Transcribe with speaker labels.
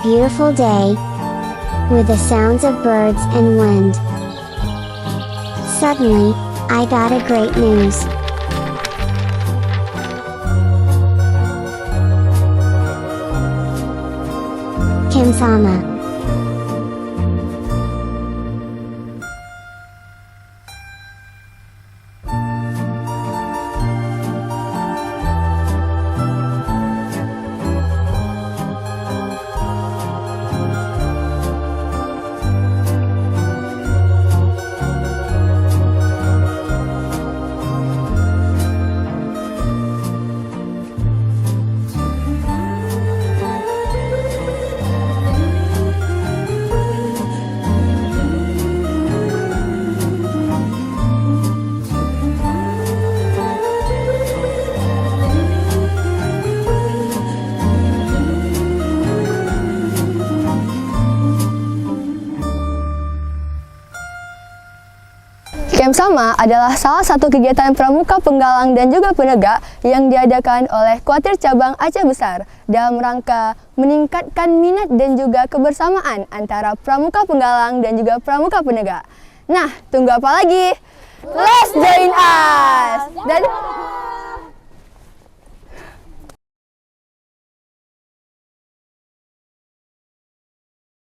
Speaker 1: beautiful day, with the sounds of birds and wind. Suddenly, I got a great news. Kim-sama.
Speaker 2: Kim-sama adalah salah satu kegiatan pramuka penggalang dan juga penegak yang diadakan oleh Kuartir Cabang Aceh Besar dalam rangka meningkatkan minat dan juga kebersamaan antara pramuka penggalang dan juga pramuka penegak. Nah, tunggu apa lagi? Let's join us! Dan